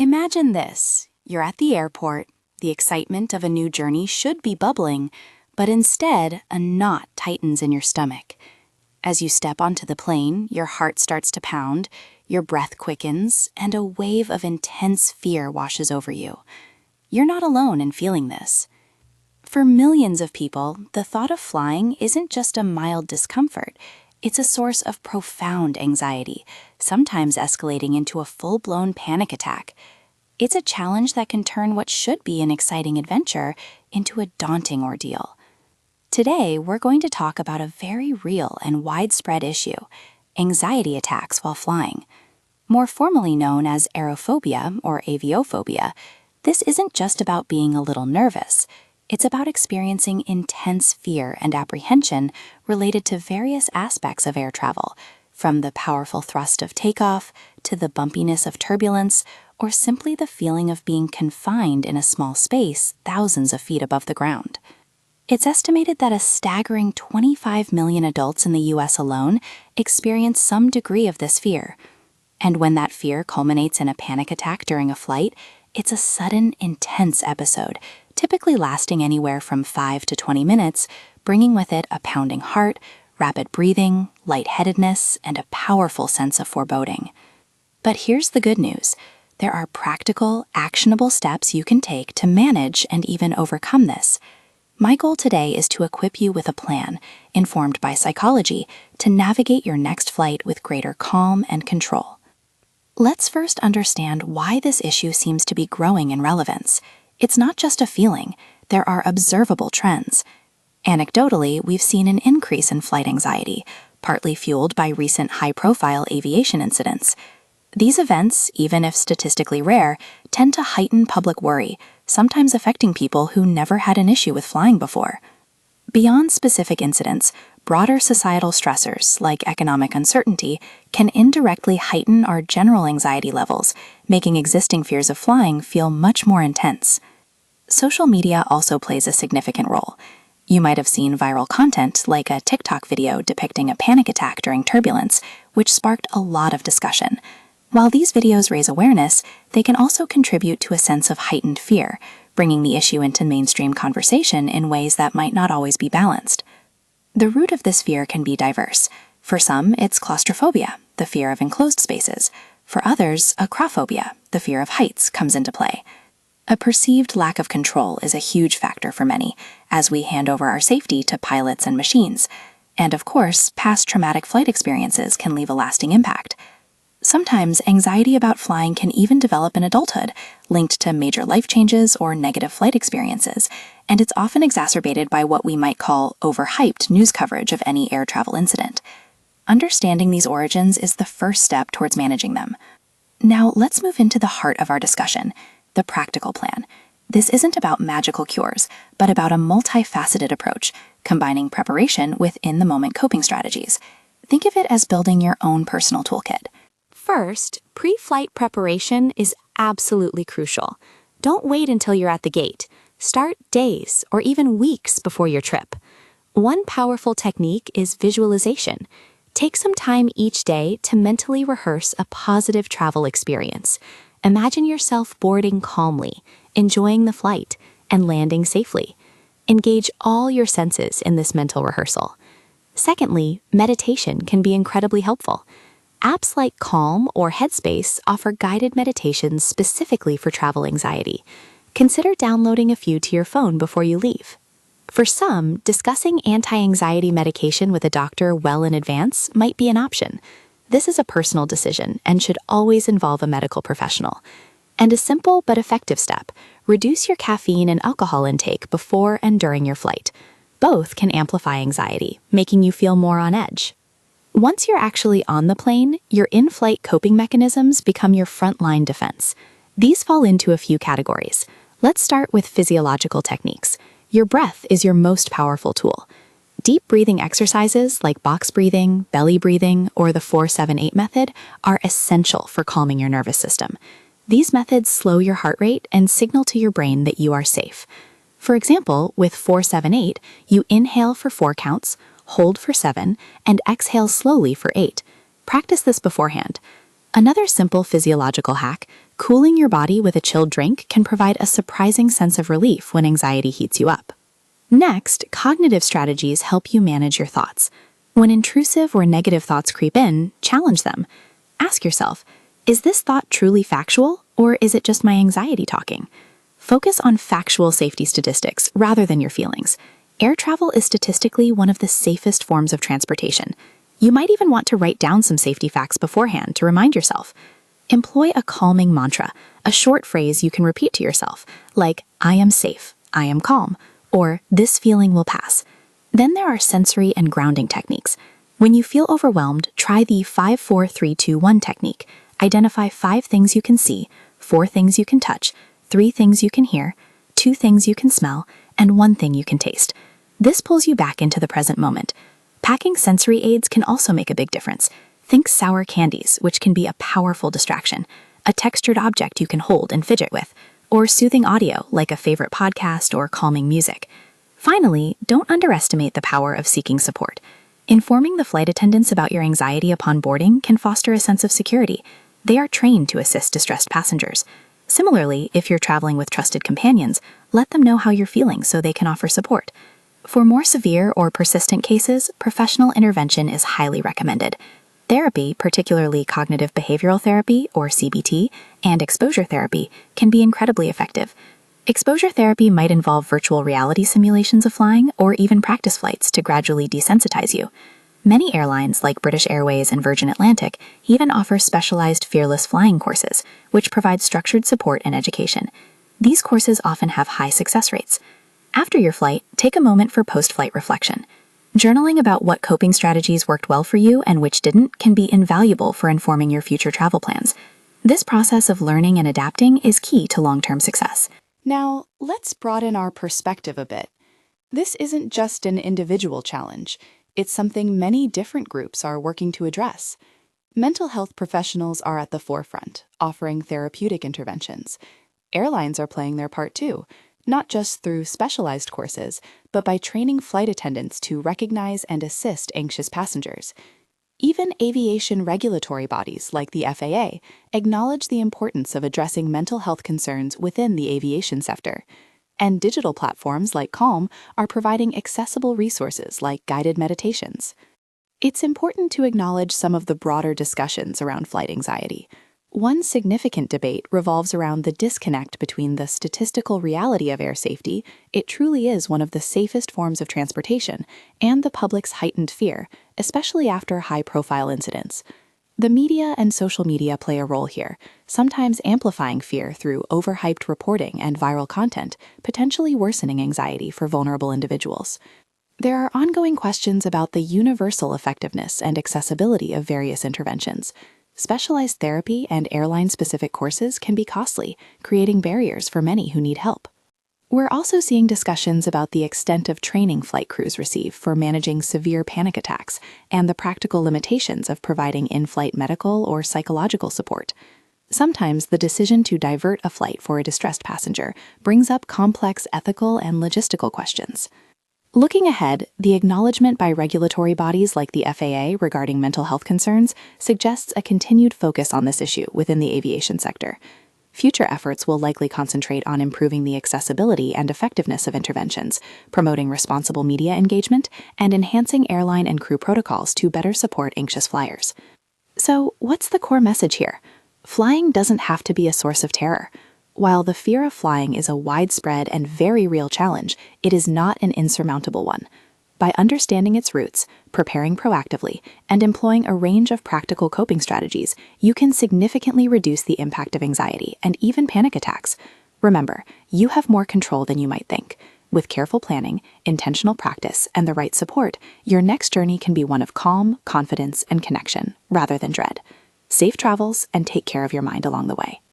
Imagine this. You're at the airport. The excitement of a new journey should be bubbling, but instead, a knot tightens in your stomach. As you step onto the plane, your heart starts to pound, your breath quickens, and a wave of intense fear washes over you. You're not alone in feeling this. For millions of people, the thought of flying isn't just a mild discomfort. It's a source of profound anxiety, sometimes escalating into a full-blown panic attack. It's a challenge that can turn what should be an exciting adventure into a daunting ordeal. Today, we're going to talk about a very real and widespread issue: anxiety attacks while flying. More formally known as aerophobia or aviophobia, this isn't just about being a little nervous. It's about experiencing intense fear and apprehension related to various aspects of air travel, from the powerful thrust of takeoff to the bumpiness of turbulence, or simply the feeling of being confined in a small space thousands of feet above the ground. It's estimated that a staggering 25 million adults in the US alone experience some degree of this fear. And when that fear culminates in a panic attack during a flight, it's a sudden, intense episode, typically lasting anywhere from 5 to 20 minutes, bringing with it a pounding heart, rapid breathing, lightheadedness, and a powerful sense of foreboding. But here's the good news. There are practical, actionable steps you can take to manage and even overcome this. My goal today is to equip you with a plan, informed by psychology, to navigate your next flight with greater calm and control. Let's first understand why this issue seems to be growing in relevance. It's not just a feeling. There are observable trends. Anecdotally, we've seen an increase in flight anxiety, partly fueled by recent high-profile aviation incidents. These events, even if statistically rare, tend to heighten public worry, sometimes affecting people who never had an issue with flying before. Beyond specific incidents, broader societal stressors, like economic uncertainty, can indirectly heighten our general anxiety levels, making existing fears of flying feel much more intense. Social media also plays a significant role. You might have seen viral content like a TikTok video depicting a panic attack during turbulence, which sparked a lot of discussion. While these videos raise awareness, they can also contribute to a sense of heightened fear, bringing the issue into mainstream conversation in ways that might not always be balanced. The root of this fear can be diverse. For some, it's claustrophobia, the fear of enclosed spaces. For others, acrophobia, the fear of heights, comes into play. A perceived lack of control is a huge factor for many, as we hand over our safety to pilots and machines. And of course, past traumatic flight experiences can leave a lasting impact. Sometimes anxiety about flying can even develop in adulthood, linked to major life changes or negative flight experiences, and it's often exacerbated by what we might call overhyped news coverage of any air travel incident. Understanding these origins is the first step towards managing them. Now, let's move into the heart of our discussion, the practical plan. This isn't about magical cures, but about a multi-faceted approach, combining preparation with in-the-moment coping strategies. Think of it as building your own personal toolkit. First, pre-flight preparation is absolutely crucial. Don't wait until you're at the gate. Start days or even weeks before your trip. One powerful technique is visualization. Take some time each day to mentally rehearse a positive travel experience. Imagine yourself boarding calmly, enjoying the flight, and landing safely. Engage all your senses in this mental rehearsal. Secondly, meditation can be incredibly helpful. Apps like Calm or Headspace offer guided meditations specifically for travel anxiety. Consider downloading a few to your phone before you leave. For some, discussing anti-anxiety medication with a doctor well in advance might be an option. This is a personal decision and should always involve a medical professional. And a simple but effective step: reduce your caffeine and alcohol intake before and during your flight. Both can amplify anxiety, making you feel more on edge. Once you're actually on the plane, your in-flight coping mechanisms become your frontline defense. These fall into a few categories. Let's start with physiological techniques. Your breath is your most powerful tool. Deep breathing exercises like box breathing, belly breathing, or the 4-7-8 method are essential for calming your nervous system. These methods slow your heart rate and signal to your brain that you are safe. For example, with 4-7-8, you inhale for 4 counts, hold for 7, and exhale slowly for 8. Practice this beforehand. Another simple physiological hack: Cooling your body with a chilled drink can provide a surprising sense of relief when anxiety heats you up. Next, cognitive strategies help you manage your thoughts. When intrusive or negative thoughts creep in, challenge them. Ask yourself, is this thought truly factual, or is it just my anxiety talking? Focus on factual safety statistics rather than your feelings. Air travel is statistically one of the safest forms of transportation. You might even want to write down some safety facts beforehand to remind yourself. Employ a calming mantra, a short phrase you can repeat to yourself, like, I am safe, I am calm, or this feeling will pass. Then there are sensory and grounding techniques. When you feel overwhelmed, try the 5-4-3-2-1 technique. Identify 5 things you can see, 4 things you can touch, 3 things you can hear, 2 things you can smell, and 1 thing you can taste. This pulls you back into the present moment. Packing sensory aids can also make a big difference. Think sour candies, which can be a powerful distraction, a textured object you can hold and fidget with, or soothing audio like a favorite podcast or calming music. Finally, don't underestimate the power of seeking support. Informing the flight attendants about your anxiety upon boarding can foster a sense of security. They are trained to assist distressed passengers. Similarly, if you're traveling with trusted companions, let them know how you're feeling so they can offer support. For more severe or persistent cases, professional intervention is highly recommended. Therapy, particularly cognitive behavioral therapy or CBT, and exposure therapy can be incredibly effective. Exposure therapy might involve virtual reality simulations of flying or even practice flights to gradually desensitize you. Many airlines, like British Airways and Virgin Atlantic, even offer specialized fearless flying courses, which provide structured support and education. These courses often have high success rates. After your flight, take a moment for post-flight reflection. Journaling about what coping strategies worked well for you and which didn't can be invaluable for informing your future travel plans. This process of learning and adapting is key to long-term success. Now, let's broaden our perspective a bit. This isn't just an individual challenge. It's something many different groups are working to address. Mental health professionals are at the forefront, offering therapeutic interventions. Airlines are playing their part too, not just through specialized courses, but by training flight attendants to recognize and assist anxious passengers. Even aviation regulatory bodies like the FAA acknowledge the importance of addressing mental health concerns within the aviation sector. And digital platforms like Calm are providing accessible resources like guided meditations. It's important to acknowledge some of the broader discussions around flight anxiety. One significant debate revolves around the disconnect between the statistical reality of air safety, it truly is one of the safest forms of transportation, and the public's heightened fear, especially after high-profile incidents. The media and social media play a role here, sometimes amplifying fear through overhyped reporting and viral content, potentially worsening anxiety for vulnerable individuals. There are ongoing questions about the universal effectiveness and accessibility of various interventions. Specialized therapy and airline-specific courses can be costly, creating barriers for many who need help. We're also seeing discussions about the extent of training flight crews receive for managing severe panic attacks and the practical limitations of providing in-flight medical or psychological support. Sometimes the decision to divert a flight for a distressed passenger brings up complex ethical and logistical questions. Looking ahead, the acknowledgement by regulatory bodies like the FAA regarding mental health concerns suggests a continued focus on this issue within the aviation sector. Future efforts will likely concentrate on improving the accessibility and effectiveness of interventions, promoting responsible media engagement, and enhancing airline and crew protocols to better support anxious flyers. So, what's the core message here? Flying doesn't have to be a source of terror. While the fear of flying is a widespread and very real challenge, it is not an insurmountable one. By understanding its roots, preparing proactively, and employing a range of practical coping strategies, you can significantly reduce the impact of anxiety and even panic attacks. Remember, you have more control than you might think. With careful planning, intentional practice, and the right support, your next journey can be one of calm, confidence, and connection, rather than dread. Safe travels, and take care of your mind along the way.